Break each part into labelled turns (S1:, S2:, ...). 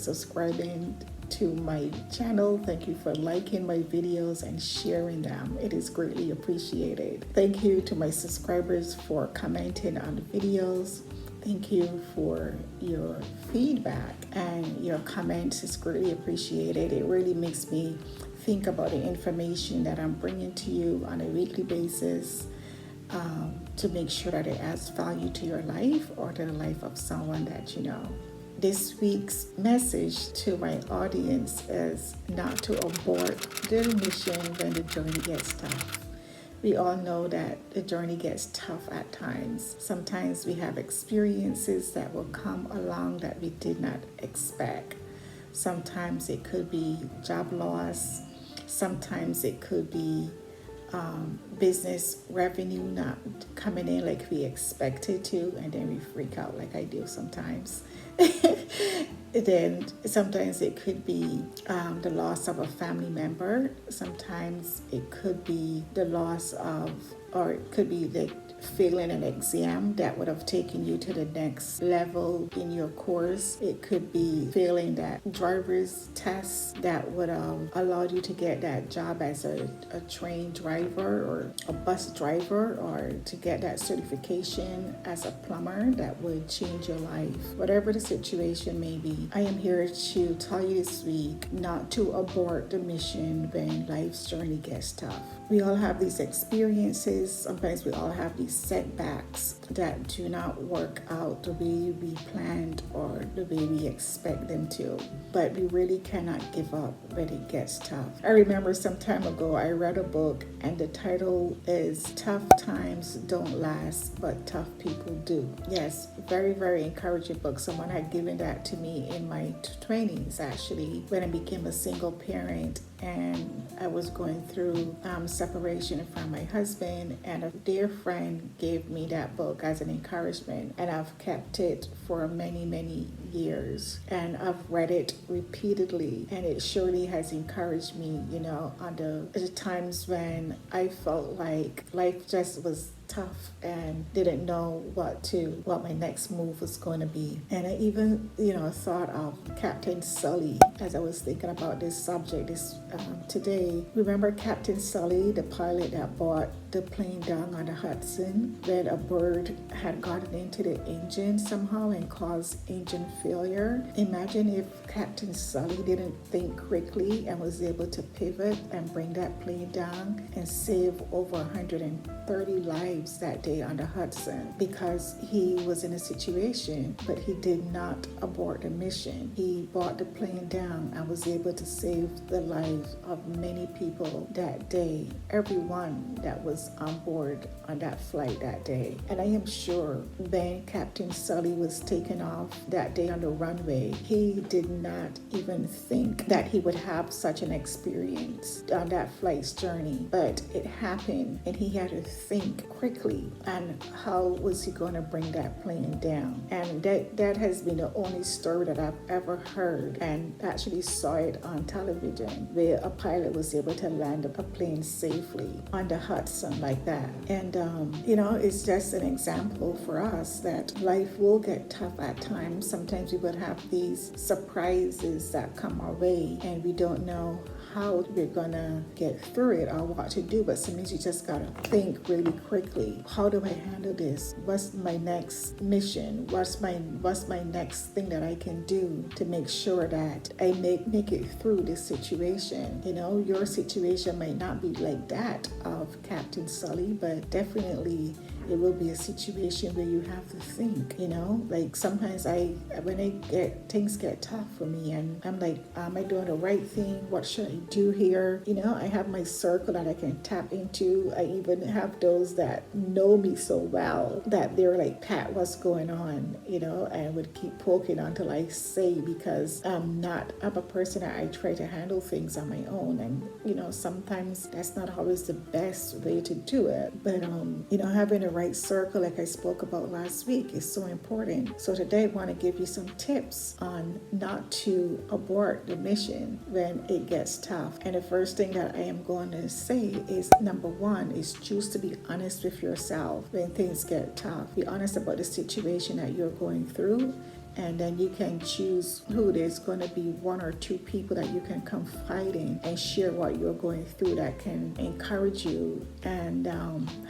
S1: subscribing to my channel. Thank you for liking my videos and sharing them. It is greatly appreciated. Thank you to my subscribers for commenting on the videos. Thank you for your feedback and your comments. It's greatly appreciated. It really makes me think about the information that I'm bringing to you on a weekly basis, to make sure that it adds value to your life or to the life of someone that you know. This week's message to my audience is not to abort the mission when the journey gets tough. We all know that the journey gets tough at times. Sometimes we have experiences that will come along that we did not expect. Sometimes it could be job loss. Sometimes it could be business revenue not coming in like we expected to, and then we freak out like I do sometimes. Then sometimes it could be the loss of a family member. Sometimes it could be the loss of, or it could be the failing an exam that would have taken you to the next level in your course. It could be failing that driver's test that would have allowed you to get that job as a train driver or a bus driver, or to get that certification as a plumber that would change your life. Whatever the situation may be, I am here to tell you this week not to abort the mission when life's journey gets tough. We all have these experiences. Sometimes we all have these setbacks that do not work out the way we planned or the way we expect them to. But we really cannot give up when it gets tough. I remember some time ago I read a book and the title is Tough Times Don't Last, but Tough People Do. Yes, very, very encouraging book. Someone had given that to me in my 20s actually, when I became a single parent and I was going through separation from my husband, and a dear friend gave me that book as an encouragement, and I've kept it for many, many years, and I've read it repeatedly, and it surely has encouraged me, you know, on the times when I felt like life just was tough and didn't know what my next move was going to be. And I even, thought of Captain Sully as I was thinking about this subject today. Remember Captain Sully, the pilot that brought the plane down on the Hudson when a bird had gotten into the engine somehow and caused engine failure? Imagine if Captain Sully didn't think quickly and was able to pivot and bring that plane down and save over 130 lives that day on the Hudson, because he was in a situation, but he did not abort the mission. He brought the plane down and was able to save the lives of many people that day, everyone that was on board on that flight that day. And I am sure when Captain Sully was taken off that day on the runway, he did not even think that he would have such an experience on that flight's journey, but it happened, and he had to think quickly on how was he going to bring that plane down. And that has been the only story that I've ever heard, and actually saw it on television, where a pilot was able to land a plane safely on the Hudson like that. And it's just an example for us that life will get tough at times. Sometimes we will have these surprises that come our way, and we don't know how we're gonna get through it or what to do, but sometimes you just gotta think really quickly. How do I handle this? What's my next mission? What's my next thing that I can do to make sure that I make it through this situation? Your situation might not be like that of Captain Sully, but definitely it will be a situation where you have to think, like sometimes when things get tough for me, and I'm like, am I doing the right thing? What should I do here? I have my circle that I can tap into. I even have those that know me so well that they're like, Pat, what's going on? And would keep poking until I say, because I'm a person that I try to handle things on my own. And, sometimes that's not always the best way to do it. But, having a right circle, like I spoke about last week, is so important. So today I want to give you some tips on not to abort the mission when it gets tough. And the first thing that I am going to say is, number one, is choose to be honest with yourself when things get tough. Be honest about the situation that you're going through. And then you can choose who there's going to be one or two people that you can confide in and share what you're going through that can encourage you and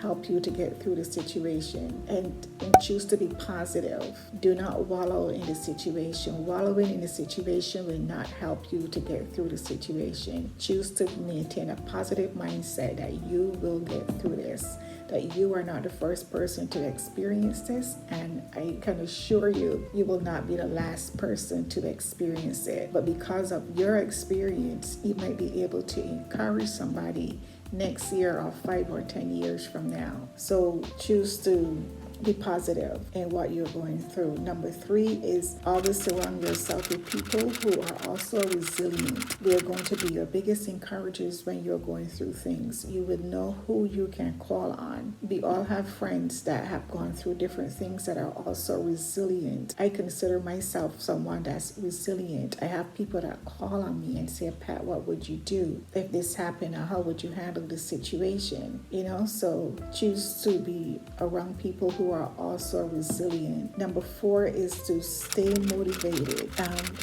S1: help you to get through the situation. And choose to be positive. Do not wallow in the situation. Wallowing in the situation will not help you to get through the situation. Choose to maintain a positive mindset that you will get through this, that you are not the first person to experience this, and I can assure you, you will not be the last person to experience it. But because of your experience, you might be able to encourage somebody next year or 5 or 10 years from now. So choose to be positive in what you're going through. Number 3 is always surround yourself with people who are also resilient. They're going to be your biggest encouragers when you're going through things. You will know who you can call on. We all have friends that have gone through different things that are also resilient. I consider myself someone that's resilient. I have people that call on me and say, Pat, what would you do if this happened, or how would you handle this situation? So choose to be around people who are also resilient. Number 4 is to stay motivated.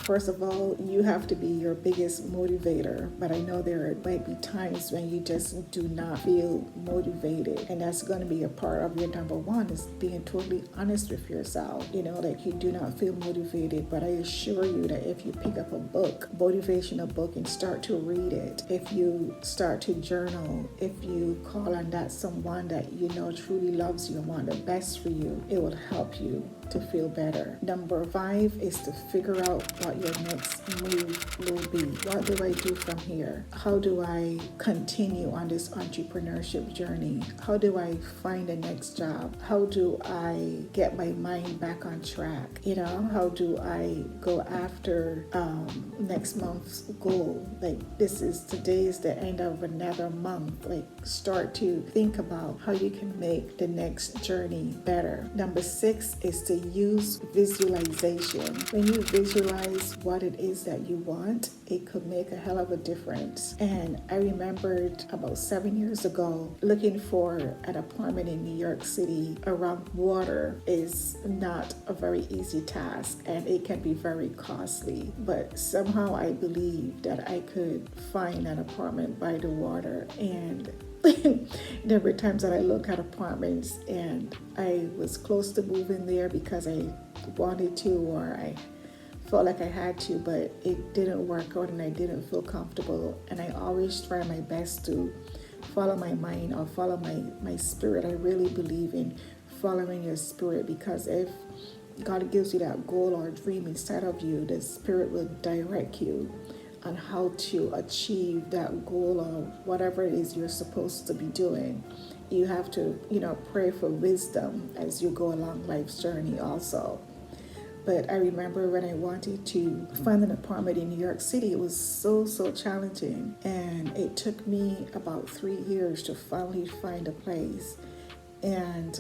S1: First of all, you have to be your biggest motivator, but I know there might be times when you just do not feel motivated, and that's going to be a part of your number 1 is being totally honest with yourself. Like you do not feel motivated, but I assure you that if you pick up a book, motivational book, and start to read it, if you start to journal, if you call on that someone that you know truly loves you and want the best for you, it will help you to feel better. Number 5 is to figure out what your next move will be. What do I do from here? How do I continue on this entrepreneurship journey? How do I find the next job? How do I get my mind back on track? How do I go after next month's goal? Like today is the end of another month. Like start to think about how you can make the next journey better. Number 6 is to use visualization. When you visualize what it is that you want, it could make a hell of a difference. And I remembered about 7 years ago looking for an apartment in New York City around water is not a very easy task, and it can be very costly. But somehow I believed that I could find an apartment by the water, and there were times that I look at apartments and I was close to moving there because I wanted to, or I felt like I had to, but it didn't work out and I didn't feel comfortable. And I always try my best to follow my mind or follow my spirit. I really believe in following your spirit, because if God gives you that goal or dream inside of you, the spirit will direct you on how to achieve that goal or whatever it is you're supposed to be doing. You have to, pray for wisdom as you go along life's journey also. But I remember when I wanted to find an apartment in New York City, it was so challenging. And it took me about 3 years to finally find a place. And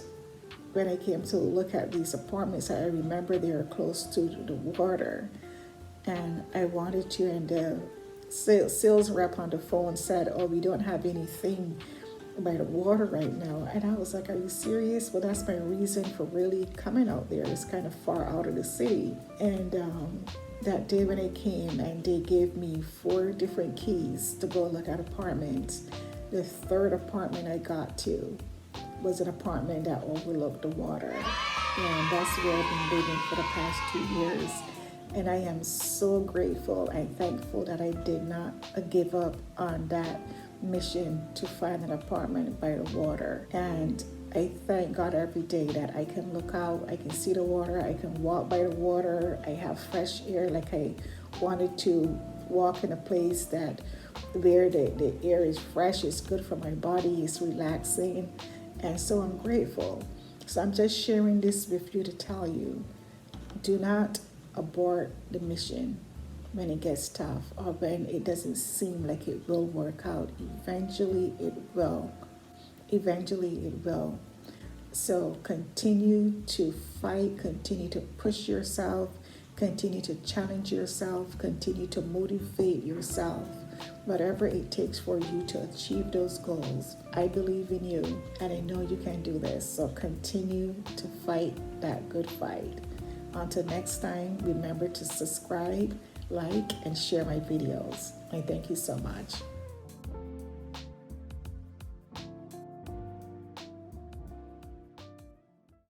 S1: when I came to look at these apartments, I remember they were close to the water. And I wanted to, and the sales rep on the phone said, oh, we don't have anything by the water right now. And I was like, are you serious? Well, that's my reason for really coming out there. It's kind of far out of the city. And that day when I came and they gave me 4 different keys to go look at apartments, the 3rd apartment I got to was an apartment that overlooked the water. And that's where I've been living for the past 2 years. And I am so grateful and thankful that I did not give up on that mission to find an apartment by the water. And I thank God every day that I can look out, I can see the water, I can walk by the water, I have fresh air. Like I wanted to walk in a place that where the air is fresh, it's good for my body, it's relaxing. And so I'm grateful. So I'm just sharing this with you to tell you, do not abort the mission when it gets tough or when it doesn't seem like it will work out. Eventually it will. So continue to fight, continue to push yourself, continue to challenge yourself, continue to motivate yourself, whatever it takes for you to achieve those goals. I believe in you and I know you can do this. So continue to fight that good fight. Until next time, remember to subscribe, like, and share my videos. I thank you so much.